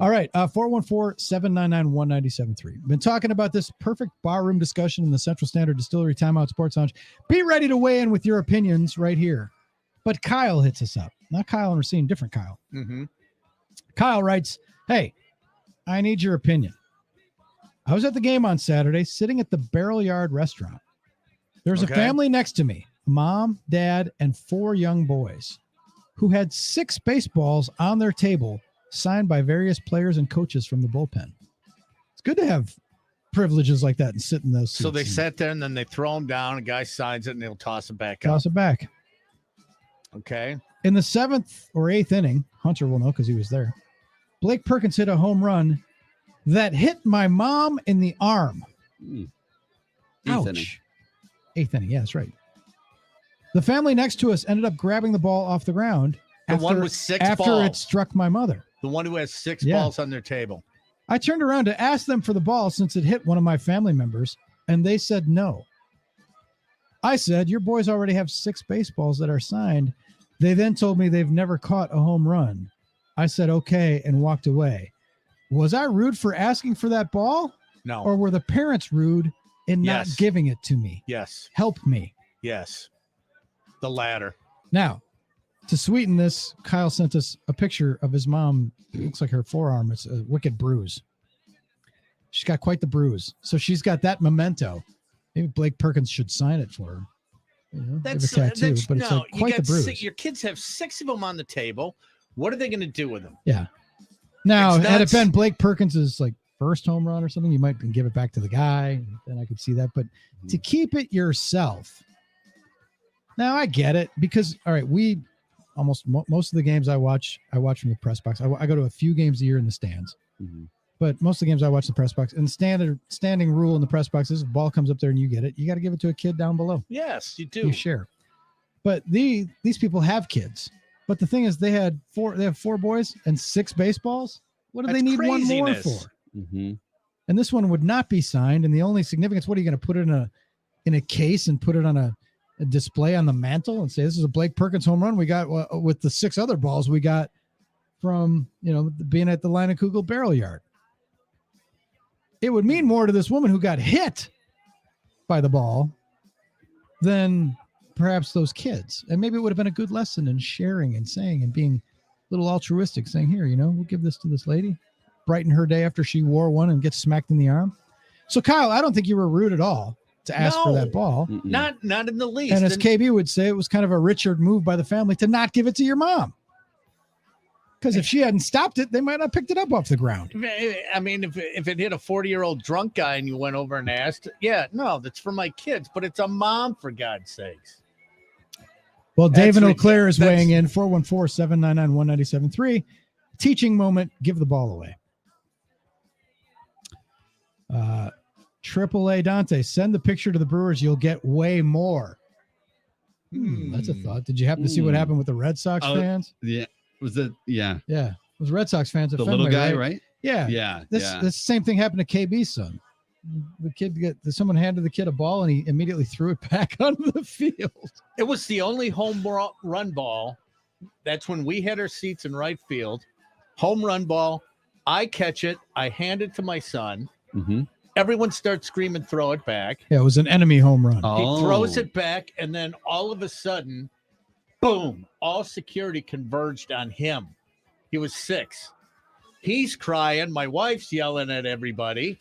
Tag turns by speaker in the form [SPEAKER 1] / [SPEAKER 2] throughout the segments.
[SPEAKER 1] All right. 414-799-1973. Been talking about this perfect barroom discussion in the Central Standard Distillery Timeout Sports Lounge. Be ready to weigh in with your opinions right here. But Kyle hits us up. Not Kyle and Racine, different Kyle.
[SPEAKER 2] Mm-hmm.
[SPEAKER 1] Kyle writes, hey, I need your opinion. I was at the game on Saturday sitting at the Barrel Yard restaurant. There's a family next to me, mom, dad, and 4 young boys who had 6 baseballs on their table signed by various players and coaches from the bullpen. It's good to have privileges like that and sit in those seats.
[SPEAKER 2] So they sat there and then they throw them down. A guy signs it and they'll toss it back
[SPEAKER 1] Toss it back.
[SPEAKER 2] Okay.
[SPEAKER 1] In the 7th or 8th inning, Hunter will know because he was there, Blake Perkins hit a home run that hit my mom in the arm. Ouch. 8th inning. Yeah, that's right. The family next to us ended up grabbing the ball off the ground.
[SPEAKER 2] The one with 6
[SPEAKER 1] after
[SPEAKER 2] balls.
[SPEAKER 1] it struck my mother.
[SPEAKER 2] The one who has 6 balls on their table.
[SPEAKER 1] I turned around to ask them for the ball since it hit one of my family members, and they said no. I said, your boys already have 6 baseballs that are signed. They then told me they've never caught a home run. I said, okay, and walked away. Was I rude for asking for that ball?
[SPEAKER 2] No.
[SPEAKER 1] Or were the parents rude in not giving it to me?
[SPEAKER 2] Yes.
[SPEAKER 1] Help me.
[SPEAKER 2] Yes. The latter.
[SPEAKER 1] Now, to sweeten this, Kyle sent us a picture of his mom. It looks like her forearm. It's a wicked bruise. She's got quite the bruise. So she's got that memento. Maybe Blake Perkins should sign it for her. You know,
[SPEAKER 2] That's
[SPEAKER 1] a tattoo, but it's like quite the bruise.
[SPEAKER 2] Your kids have 6 of them on the table. What are they going to do with them?
[SPEAKER 1] Yeah. Now, had it been Blake Perkins's like first home run or something, you might give it back to the guy. Then I could see that. But to keep it yourself. Now I get it because, all right, most of the games I watch from the press box. I go to a few games a year in the stands, but most of the games I watch the press box. And standing rule in the press box is if the ball comes up there and you get it, you got to give it to a kid down below.
[SPEAKER 2] Yes, you do.
[SPEAKER 1] You share. But these people have kids. But the thing is, they have 4 boys and 6 baseballs. What do they need one more for? And this one would not be signed. And the only significance, what are you going to put it in a case and put it on a display on the mantle and say, this is a Blake Perkins home run we got with the 6 other balls we got from, being at the Kugel Barrel Yard. It would mean more to this woman who got hit by the ball than perhaps those kids. And maybe it would have been a good lesson in sharing and saying and being a little altruistic, saying, here, we'll give this to this lady, brighten her day after she wore one and gets smacked in the arm. So Kyle, I don't think you were rude at all to ask for that ball.
[SPEAKER 2] Not in the least.
[SPEAKER 1] And as KB would say, it was kind of a Richard move by the family to not give it to your mom. Because if she hadn't stopped it, they might not have picked it up off the ground.
[SPEAKER 2] I mean, if it hit a 40-year-old drunk guy and you went over and asked, that's for my kids, but it's a mom, for God's sakes.
[SPEAKER 1] Well, Dave in Eau Claire is weighing in, 414-799-1973. Teaching moment, give the ball away. AAA Dante, send the picture to the Brewers. You'll get way more. That's a thought. Did you happen to see what happened with the Red Sox fans?
[SPEAKER 3] Yeah. Was it? Yeah.
[SPEAKER 1] Yeah. It was Red Sox fans. At
[SPEAKER 3] the
[SPEAKER 1] Fenway,
[SPEAKER 3] little guy, right?
[SPEAKER 1] Yeah.
[SPEAKER 3] Yeah.
[SPEAKER 1] This same thing happened to KB's son. The kid someone handed the kid a ball and he immediately threw it back onto the field.
[SPEAKER 2] It was the only home run ball. That's when we had our seats in right field. Home run ball. I catch it. I hand it to my son. Everyone starts screaming, throw it back.
[SPEAKER 1] Yeah, it was an enemy home run.
[SPEAKER 2] He throws it back, and then all of a sudden, boom, all security converged on him. He was 6. He's crying. My wife's yelling at everybody.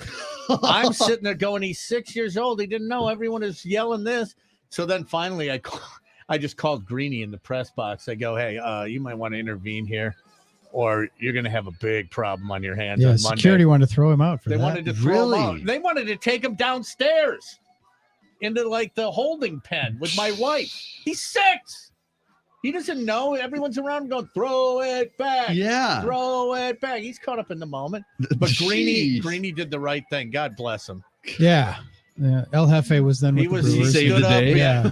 [SPEAKER 2] I'm sitting there going, he's 6 years old. He didn't know everyone is yelling this. So then finally I just called Greeny in the press box. I go, hey, you might want to intervene here, or you're going to have a big problem on your hands on Monday.
[SPEAKER 1] Security wanted to throw him out for that.
[SPEAKER 2] They wanted to throw him out. They wanted to take him downstairs into like the holding pen with my wife. He's 6. He doesn't know. Everyone's around going, throw it back.
[SPEAKER 3] Yeah.
[SPEAKER 2] Throw it back. He's caught up in the moment. But Greeny did the right thing. God bless him.
[SPEAKER 1] Yeah. El Jefe was then with the Brewers.
[SPEAKER 3] He saved the day.
[SPEAKER 1] Yeah.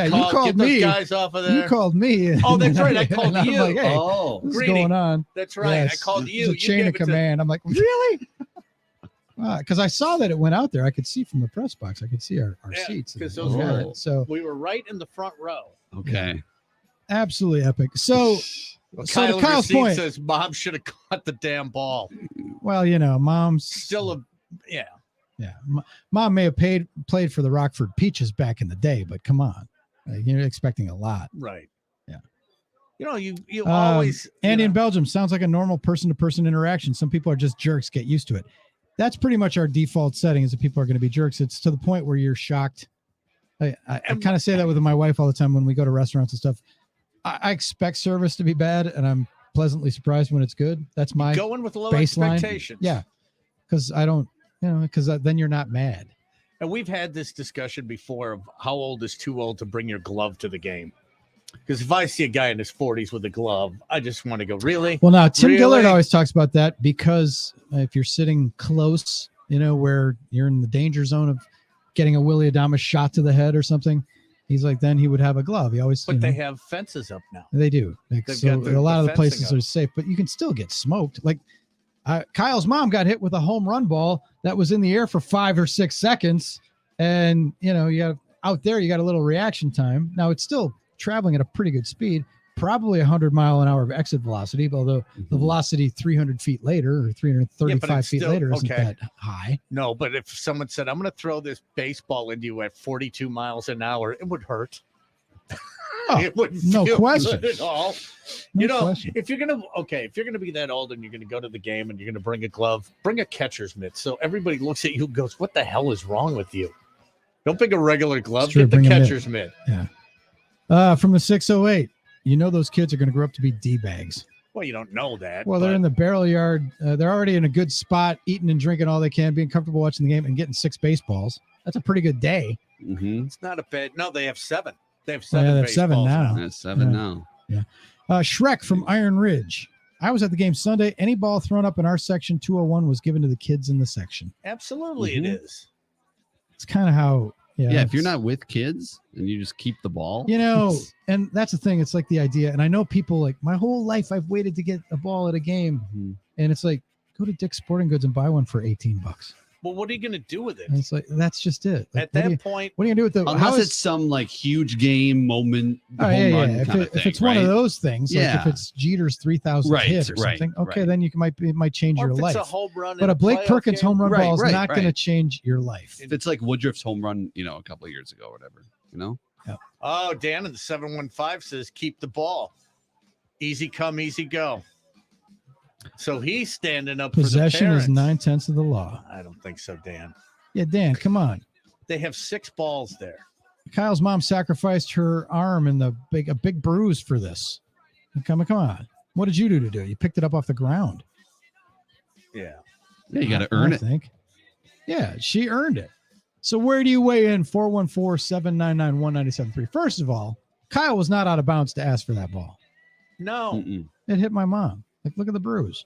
[SPEAKER 1] You called me.
[SPEAKER 2] Guys off of there.
[SPEAKER 1] You called me.
[SPEAKER 2] Oh, that's right. I called you.
[SPEAKER 1] Like, hey, what's going on?
[SPEAKER 2] That's right. Yes. I called you.
[SPEAKER 1] It's a chain of command. I'm like, really? Because I saw that it went out there. I could see from the press box. I could see our seats.
[SPEAKER 2] So we were right in the front row.
[SPEAKER 3] Okay.
[SPEAKER 1] Absolutely epic. So
[SPEAKER 2] Well,
[SPEAKER 1] So to
[SPEAKER 2] Kyle
[SPEAKER 1] Kyle's
[SPEAKER 2] Racine
[SPEAKER 1] point-
[SPEAKER 2] says mom should have caught the damn ball.
[SPEAKER 1] Well, mom's
[SPEAKER 2] Still yeah.
[SPEAKER 1] Mom may have played for the Rockford Peaches back in the day, but come on, you're expecting a lot.
[SPEAKER 2] Right.
[SPEAKER 1] Yeah.
[SPEAKER 2] You always.
[SPEAKER 1] Andy in Belgium sounds like a normal person-to-person interaction. Some people are just jerks. Get used to it. That's pretty much our default setting is that people are going to be jerks. It's to the point where you're shocked. I kind of say that with my wife all the time when we go to restaurants and stuff. I expect service to be bad, and I'm pleasantly surprised when it's good. That's my
[SPEAKER 2] going with low
[SPEAKER 1] baseline.
[SPEAKER 2] expectations.
[SPEAKER 1] Yeah, because I don't, because then you're not mad.
[SPEAKER 2] And we've had this discussion before of how old is too old to bring your glove to the game. Because if I see a guy in his 40s with a glove, I just want to go, really?
[SPEAKER 1] Well, now, Tim
[SPEAKER 2] Really?
[SPEAKER 1] Gillard always talks about that because if you're sitting close, where you're in the danger zone of getting a Willie Adamas shot to the head or something, he's like, then he would have a glove. He always,
[SPEAKER 2] But they have fences up now.
[SPEAKER 1] They do.
[SPEAKER 2] They've
[SPEAKER 1] So
[SPEAKER 2] got
[SPEAKER 1] a lot of the
[SPEAKER 2] fencing
[SPEAKER 1] places
[SPEAKER 2] up.
[SPEAKER 1] are safe, but you can still get smoked. Like Kyle's mom got hit with a home run ball that was in the air for 5 or 6 seconds. And, you got out there, you got a little reaction time. Now it's still traveling at a pretty good speed, probably 100 mile an hour of exit velocity, although the velocity 300 feet later or 335 feet
[SPEAKER 2] still-
[SPEAKER 1] later isn't
[SPEAKER 2] okay.
[SPEAKER 1] that high.
[SPEAKER 2] No, but if someone said, I'm going to throw this baseball into you at 42 miles an hour, it would hurt.
[SPEAKER 1] Oh,
[SPEAKER 2] It wouldn't
[SPEAKER 1] no
[SPEAKER 2] feel
[SPEAKER 1] question.
[SPEAKER 2] good at all.
[SPEAKER 1] No question.
[SPEAKER 2] if you're gonna be that old and you're gonna go to the game and you're gonna bring a glove, bring a catcher's mitt so everybody looks at you and goes, "What the hell is wrong with you?" Don't pick a regular glove.
[SPEAKER 1] It's true,
[SPEAKER 2] Get the
[SPEAKER 1] bring a mitt.
[SPEAKER 2] catcher's mitt.
[SPEAKER 1] Yeah. From the 608, those kids are going to grow up to be D-bags.
[SPEAKER 2] Well, you don't know that.
[SPEAKER 1] Well, they're in the barrel yard. They're already in a good spot, eating and drinking all they can, being comfortable watching the game and getting 6 baseballs. That's a pretty good day.
[SPEAKER 3] Mm-hmm.
[SPEAKER 2] It's not a bad. No, they have 7. They have
[SPEAKER 1] Oh,
[SPEAKER 2] 7.
[SPEAKER 1] yeah, they have 7
[SPEAKER 2] baseballs
[SPEAKER 1] now.
[SPEAKER 3] That's 7
[SPEAKER 1] Yeah.
[SPEAKER 3] now.
[SPEAKER 1] Shrek from Iron Ridge. I was at the game Sunday. Any ball thrown up in our section 201 was given to the kids in the section.
[SPEAKER 2] Absolutely,
[SPEAKER 3] Mhm.
[SPEAKER 2] it is.
[SPEAKER 1] It's kind of how.
[SPEAKER 3] Yeah, if you're not with kids and you just keep the ball,
[SPEAKER 1] and that's the thing. It's like the idea. And I know people like my whole life I've waited to get a ball at a game.
[SPEAKER 3] Mhm.
[SPEAKER 1] And it's like, go to Dick's Sporting Goods and buy one for $18.
[SPEAKER 2] Well, what are you going to do with it?
[SPEAKER 1] And it's like, that's just it. Like,
[SPEAKER 2] At that point,
[SPEAKER 1] what are you gonna do with the?
[SPEAKER 3] unless it's some like huge game moment, home run
[SPEAKER 1] If,
[SPEAKER 3] kind of thing.
[SPEAKER 1] if it's one of those things, like
[SPEAKER 3] Yeah.
[SPEAKER 1] if it's Jeter's 3,000
[SPEAKER 3] Right,
[SPEAKER 1] hit or
[SPEAKER 3] right,
[SPEAKER 1] something, okay,
[SPEAKER 3] right.
[SPEAKER 1] then it might change
[SPEAKER 2] or
[SPEAKER 1] your
[SPEAKER 2] if
[SPEAKER 1] life.
[SPEAKER 2] it's a home run,
[SPEAKER 1] But
[SPEAKER 2] in
[SPEAKER 1] a Blake
[SPEAKER 2] playoff
[SPEAKER 1] Perkins
[SPEAKER 2] game,
[SPEAKER 1] home run
[SPEAKER 3] Right,
[SPEAKER 1] ball is
[SPEAKER 3] right,
[SPEAKER 1] not going to
[SPEAKER 3] right.
[SPEAKER 1] change your life.
[SPEAKER 3] If it's like Woodruff's home run, a couple of years ago or whatever,
[SPEAKER 2] Oh, Dan in the 715 says, keep the ball. Easy come, easy go. So he's standing up
[SPEAKER 1] Possession
[SPEAKER 2] for the
[SPEAKER 1] is
[SPEAKER 2] parents.
[SPEAKER 1] 9/10 of the law.
[SPEAKER 2] I don't think so, Dan.
[SPEAKER 1] Yeah, Dan, come on.
[SPEAKER 2] They have 6 balls there.
[SPEAKER 1] Kyle's mom sacrificed her arm in a big bruise for this. Come on. What did you do to do it? You picked it up off the ground.
[SPEAKER 2] Yeah.
[SPEAKER 3] yeah, you got to earn
[SPEAKER 1] I
[SPEAKER 3] it.
[SPEAKER 1] think. Yeah, she earned it. So where do you weigh in? 414-799-1973. First of all, Kyle was not out of bounds to ask for that ball.
[SPEAKER 2] No.
[SPEAKER 3] Mm-mm.
[SPEAKER 1] It hit my mom. Like, look at the bruise.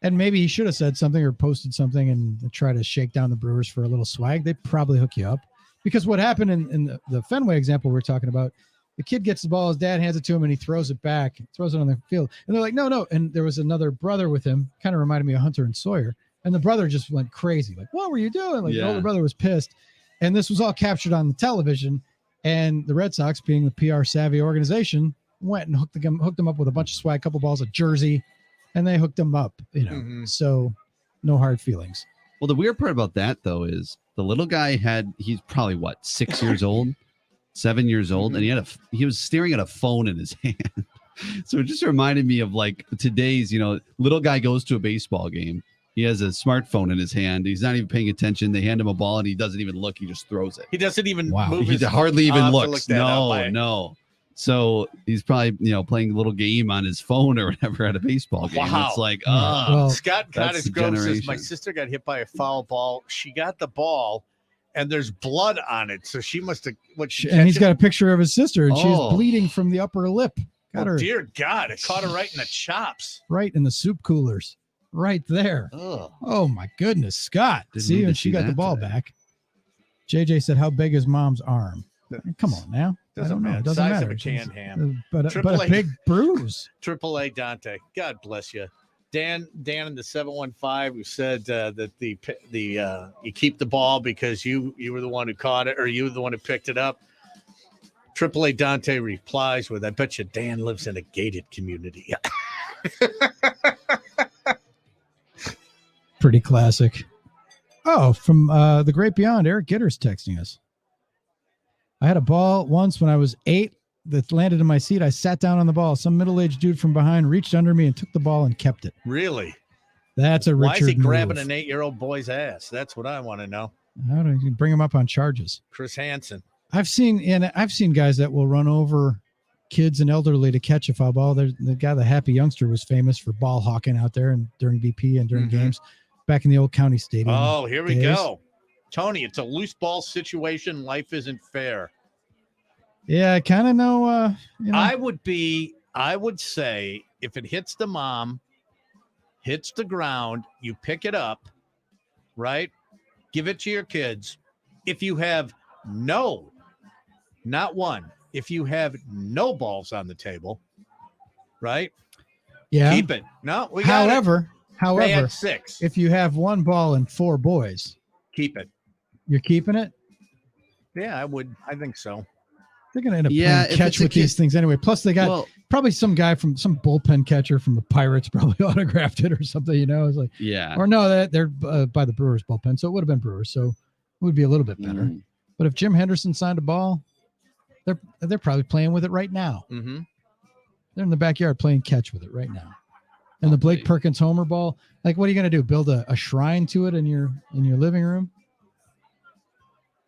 [SPEAKER 1] And maybe he should have said something or posted something and try to shake down the Brewers for a little swag. They'd probably hook you up. Because what happened in the Fenway example we're talking about, the kid gets the ball, his dad hands it to him, and he throws it back, throws it on the field. And they're like, no. And there was another brother with him, kind of reminded me of Hunter and Sawyer. And the brother just went crazy. Like, what were you doing? Like, the
[SPEAKER 3] Yeah.
[SPEAKER 1] older brother was pissed. And this was all captured on the television. And the Red Sox, being the PR savvy organization, went and hooked them up with a bunch of swag, couple balls of jersey, and they hooked them up,
[SPEAKER 2] Mhm.
[SPEAKER 1] So no hard feelings.
[SPEAKER 3] Well, the weird part about that though is the little guy he's probably 6 years old, 7 years old, and he was staring at a phone in his hand. So it just reminded me of like today's, little guy goes to a baseball game. He has a smartphone in his hand. He's not even paying attention. They hand him a ball and he doesn't even look. He just throws it.
[SPEAKER 2] He doesn't even
[SPEAKER 1] Wow.
[SPEAKER 2] move
[SPEAKER 3] He
[SPEAKER 2] his
[SPEAKER 3] hardly even
[SPEAKER 2] I'll have to
[SPEAKER 3] looks.
[SPEAKER 2] look that up.
[SPEAKER 3] No. So he's probably, playing a little game on his phone or whatever at a baseball game.
[SPEAKER 2] Wow.
[SPEAKER 3] It's like,
[SPEAKER 1] Well,
[SPEAKER 2] Scott
[SPEAKER 3] that's
[SPEAKER 2] Cottage
[SPEAKER 3] the
[SPEAKER 2] Grove says,
[SPEAKER 3] generation.
[SPEAKER 2] my sister got hit by a foul ball. She got the ball, and there's blood on it. So she must have.
[SPEAKER 1] And he's got a picture of his sister, and she's
[SPEAKER 3] Oh.
[SPEAKER 1] bleeding from the upper lip. Got her
[SPEAKER 2] Dear God, it caught her right in the chops.
[SPEAKER 1] right in the soup coolers, right there.
[SPEAKER 2] Ugh.
[SPEAKER 1] Oh my goodness, Scott!
[SPEAKER 3] Didn't
[SPEAKER 1] See,
[SPEAKER 3] need to
[SPEAKER 1] and she
[SPEAKER 3] see
[SPEAKER 1] got the
[SPEAKER 3] that
[SPEAKER 1] ball
[SPEAKER 3] today.
[SPEAKER 1] back. JJ said, "How big is Mom's arm?" Come on now. I
[SPEAKER 2] Doesn't
[SPEAKER 1] don't know.
[SPEAKER 2] matter.
[SPEAKER 1] It doesn't
[SPEAKER 2] Size
[SPEAKER 1] matter.
[SPEAKER 2] of a canned ham.
[SPEAKER 1] But
[SPEAKER 2] Triple
[SPEAKER 1] a
[SPEAKER 2] A.
[SPEAKER 1] big bruise.
[SPEAKER 2] AAA Dante. God bless you. Dan in the 715 who said that the you keep the ball because you were the one who caught it or you were the one who picked it up. AAA Dante replies with, "I bet you Dan lives in a gated community."
[SPEAKER 1] Pretty classic. Oh, from the great beyond, Eric Gitter's texting us. I had a ball once when I was 8 that landed in my seat. I sat down on the ball. Some middle-aged dude from behind reached under me and took the ball and kept it.
[SPEAKER 2] Really?
[SPEAKER 1] That's a Richard
[SPEAKER 2] Why is he grabbing
[SPEAKER 1] move.
[SPEAKER 2] an 8-year-old boy's ass? That's what I want to know.
[SPEAKER 1] How do you bring him up on charges?
[SPEAKER 2] Chris Hansen.
[SPEAKER 1] I've seen guys that will run over kids and elderly to catch a foul ball. There's the guy, the Happy Youngster, was famous for ball hawking out there and during BP and during games back in the old county stadium.
[SPEAKER 2] Oh, here we go. Tony, it's a loose ball situation. Life isn't fair.
[SPEAKER 1] Yeah, I kind of know.
[SPEAKER 2] I would say if it hits the mom, hits the ground, you pick it up, right? Give it to your kids. If you have not one, if you have no balls on the table, right?
[SPEAKER 1] Yeah.
[SPEAKER 2] Keep it. No, we got
[SPEAKER 1] However,
[SPEAKER 2] They had 6.
[SPEAKER 1] if you have one ball and 4 boys,
[SPEAKER 2] Keep it.
[SPEAKER 1] you're keeping it?
[SPEAKER 2] Yeah, I would. I think so.
[SPEAKER 1] They're going to end up playing catch with these things anyway. Plus, they got probably some guy from some bullpen catcher from the Pirates probably autographed it or something, It's like, or no, they're by the Brewers bullpen. So it would have been Brewers. So it would be a little bit better. But if Jim Henderson signed a ball, they're probably playing with it right now.
[SPEAKER 2] Mm-hmm.
[SPEAKER 1] They're in the backyard playing catch with it right now. And the Blake Perkins homer ball, like, what are you going to do? Build a shrine to it in your living room?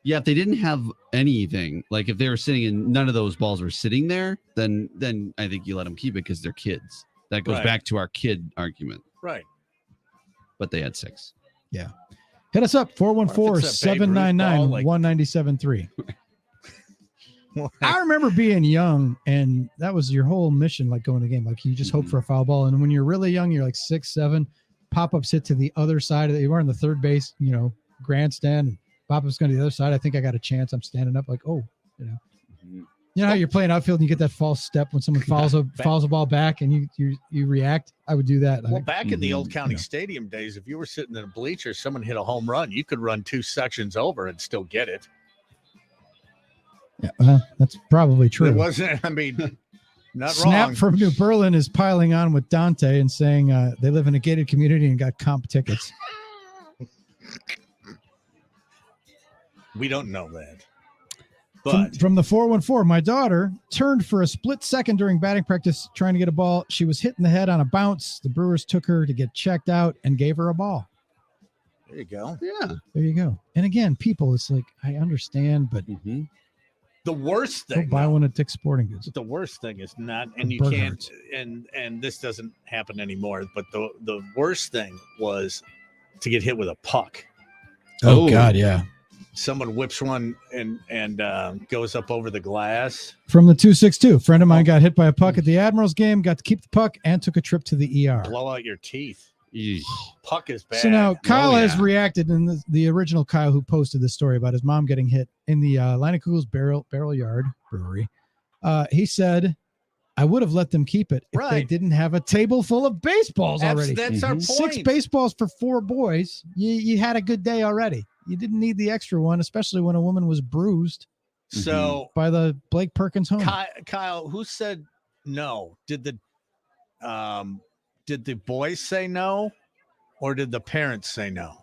[SPEAKER 3] Yeah, if they didn't have anything, like if they were sitting and none of those balls were sitting there, then I think you let them keep it because they're kids. That goes back to our kid argument.
[SPEAKER 2] Right.
[SPEAKER 3] But they had 6.
[SPEAKER 1] Yeah. Hit us up, 414-799-1973. I remember being young, and that was your whole mission, like going to the game. Like you just hope for a foul ball. And when you're really young, you're like 6, 7, pop-ups hit to the other side of it. You were on the third base, grandstand, and pop-ups going to the other side. I think I got a chance. I'm standing up like, you know how you're playing outfield and you get that false step when someone fouls a ball back and you react? I would do that.
[SPEAKER 2] Well, back in the old county stadium days, if you were sitting in a bleacher, someone hit a home run, you could run 2 sections over and still get it.
[SPEAKER 1] Yeah, that's probably true.
[SPEAKER 2] It wasn't, not
[SPEAKER 1] Snap
[SPEAKER 2] wrong.
[SPEAKER 1] from New Berlin is piling on with Dante and saying they live in a gated community and got comp tickets.
[SPEAKER 2] We don't know that. But
[SPEAKER 1] from the 414, my daughter turned for a split second during batting practice trying to get a ball. She was hit in the head on a bounce. The Brewers took her to get checked out and gave her a ball.
[SPEAKER 2] There you go.
[SPEAKER 3] Yeah.
[SPEAKER 1] There you go. And again, people, it's like, I understand, but
[SPEAKER 2] the worst thing.
[SPEAKER 1] Go buy one at Dick's Sporting Goods.
[SPEAKER 2] The worst thing is not, and you can't, and this doesn't happen anymore, but the worst thing was to get hit with a puck.
[SPEAKER 1] Oh God, yeah.
[SPEAKER 2] Someone whips one and goes up over the glass.
[SPEAKER 1] From the 262, friend of mine got hit by a puck at the Admirals game, got to keep the puck, and took a trip to the ER.
[SPEAKER 2] Blow out your teeth. Puck is bad.
[SPEAKER 1] So now Kyle has reacted, and the original Kyle who posted this story about his mom getting hit in the Leinenkugels Barrel Yard Brewery. He said, I would have let them keep it if they didn't have a table full of baseballs already.
[SPEAKER 2] That's our point.
[SPEAKER 1] 6 baseballs for 4 boys. You had a good day already. You didn't need the extra one, especially when a woman was bruised.
[SPEAKER 2] So
[SPEAKER 1] by the Blake Perkins home.
[SPEAKER 2] Kyle, who said no? Did the boys say no, or did the parents say no?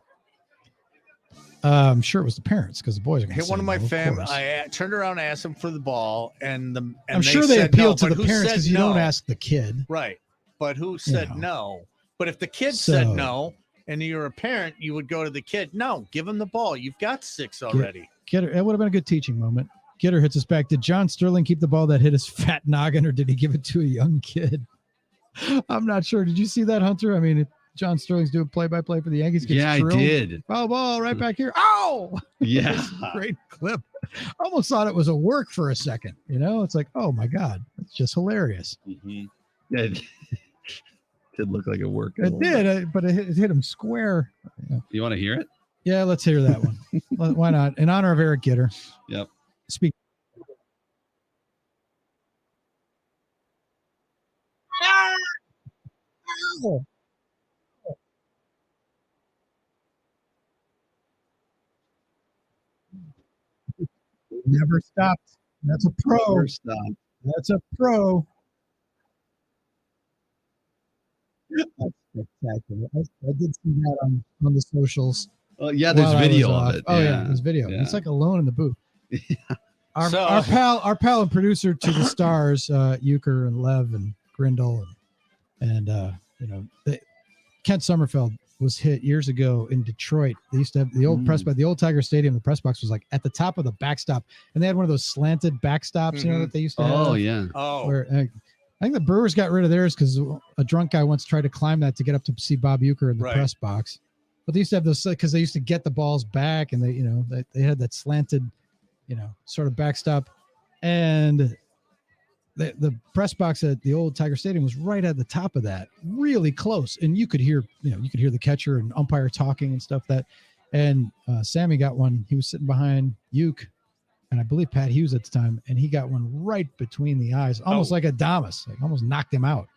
[SPEAKER 1] I'm sure it was the parents because the boys are going to
[SPEAKER 2] hit one of my family. I turned around and asked them for the ball, and
[SPEAKER 1] I'm sure they appealed to the parents because you don't ask the kid,
[SPEAKER 2] right? But who said no? But if the kid said no, and you're a parent, you would go to the kid. No, give him the ball. You've got 6 already.
[SPEAKER 1] It would have been a good teaching moment. Kidder hits us back. Did John Sterling keep the ball that hit his fat noggin, or did he give it to a young kid? I'm not sure. Did you see that, Hunter? I mean, John Sterling's doing play-by-play for the Yankees.
[SPEAKER 3] I did.
[SPEAKER 1] Foul ball right back here. Oh,
[SPEAKER 3] yeah,
[SPEAKER 1] great clip. I almost thought it was a work for a second. It's like, oh my God, it's just hilarious.
[SPEAKER 3] It did look like a work.
[SPEAKER 1] It did, but it hit him square.
[SPEAKER 3] You want to hear it?
[SPEAKER 1] Yeah, let's hear that one. Why not? In honor of Eric Gitter.
[SPEAKER 3] Yep.
[SPEAKER 1] Speak. Never stopped. That's a pro.
[SPEAKER 3] First stop.
[SPEAKER 1] That's a pro. That's spectacular. I did see that on the socials.
[SPEAKER 3] Yeah, there's video of it.
[SPEAKER 1] Oh yeah, there's video.
[SPEAKER 3] Yeah.
[SPEAKER 1] It's like alone in the booth.
[SPEAKER 3] Yeah.
[SPEAKER 1] Our pal and producer to the stars, Euchre and Lev and Grindle and Kent Sommerfeld was hit years ago in Detroit. They used to have the old press box, the old Tiger Stadium. The press box was like at the top of the backstop, and they had one of those slanted backstops, that they used to have.
[SPEAKER 3] Oh yeah.
[SPEAKER 1] Where, I think the Brewers got rid of theirs because a drunk guy once tried to climb that to get up to see Bob Euchre in the press box. But they used to have those because they used to get the balls back, and they had that slanted, sort of backstop, and the press box at the old Tiger Stadium was right at the top of that, really close, and you could hear the catcher and umpire talking and stuff. And Sammy got one. He was sitting behind Uke, and I believe Pat Hughes at the time, and he got one right between the eyes, almost like Adames, almost knocked him out,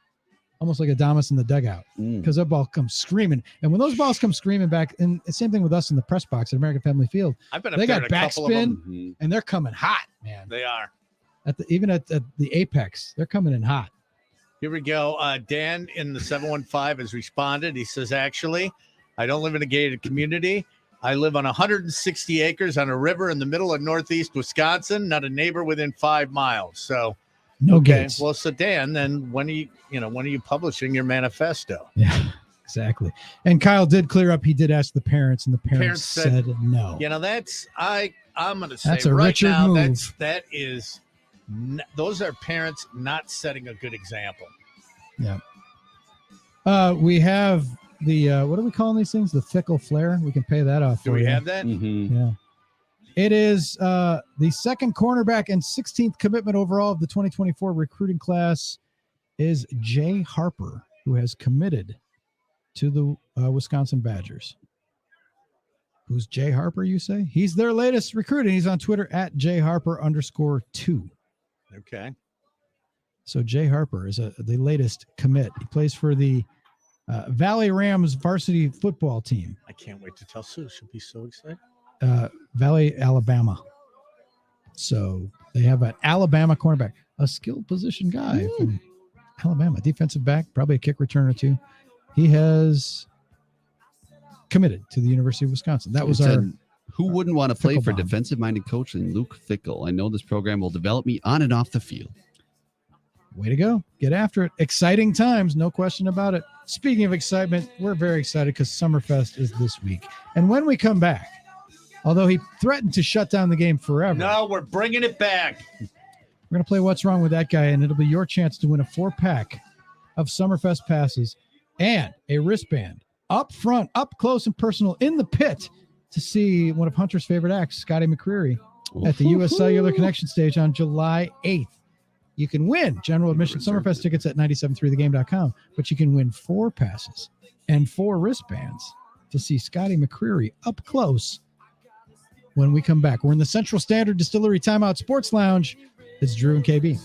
[SPEAKER 1] almost like Adames in the dugout, because that ball comes screaming. And when those balls come screaming back, and the same thing with us in the press box at American Family Field, they got backspin, and they're coming hot, man.
[SPEAKER 2] They are.
[SPEAKER 1] Even at the apex, they're coming in hot.
[SPEAKER 2] Here we go. Dan in the 715 has responded. He says, actually, I don't live in a gated community. I live on 160 acres on a river in the middle of northeast Wisconsin, not a neighbor within 5 miles. So
[SPEAKER 1] no gates.
[SPEAKER 2] Well, so Dan, then when are you publishing your manifesto?
[SPEAKER 1] Yeah, exactly. And Kyle did clear up. He did ask the parents, and the parents said no.
[SPEAKER 2] I'm going to say
[SPEAKER 1] that's a
[SPEAKER 2] right
[SPEAKER 1] Richard
[SPEAKER 2] now,
[SPEAKER 1] move.
[SPEAKER 2] those are parents not setting a good example.
[SPEAKER 1] Yeah. We have the what are we calling these things? The fickle flare. We can pay that off.
[SPEAKER 2] Do we have that?
[SPEAKER 3] Mm-hmm.
[SPEAKER 1] Yeah. It is the second cornerback and 16th commitment overall of the 2024 recruiting class is Jay Harper, who has committed to the Wisconsin Badgers. Who's Jay Harper, you say? He's their latest recruit, and he's on Twitter at JHarper_2.
[SPEAKER 2] Okay.
[SPEAKER 1] So Jay Harper is the latest commit. He plays for the Valley Rams varsity football team.
[SPEAKER 2] I can't wait to tell Sue. She'll be so excited.
[SPEAKER 1] Valley, Alabama. So they have an Alabama cornerback, a skilled position guy from Alabama, defensive back, probably a kick returner too. He has committed to the University of Wisconsin. That was
[SPEAKER 3] who wouldn't want to play for defensive-minded coach and Luke Fickle? I know this program will develop me on and off the field.
[SPEAKER 1] Way to go. Get after it. Exciting times. No question about it. Speaking of excitement, we're very excited because Summerfest is this week. And when we come back, although he threatened to shut down the game forever.
[SPEAKER 2] No, we're bringing it back.
[SPEAKER 1] We're going to play What's Wrong with That Guy, and it'll be your chance to win a 4-pack of Summerfest passes and a wristband up front, up close and personal in the pit to see one of Hunter's favorite acts, Scotty McCreery, at the U.S. Cellular Connection stage on July 8th. You can win general admission Summerfest tickets at 973thegame.com, but you can win 4 passes and 4 wristbands to see Scotty McCreery up close when we come back. We're in the Central Standard Distillery Timeout Sports Lounge. It's Drew and KB.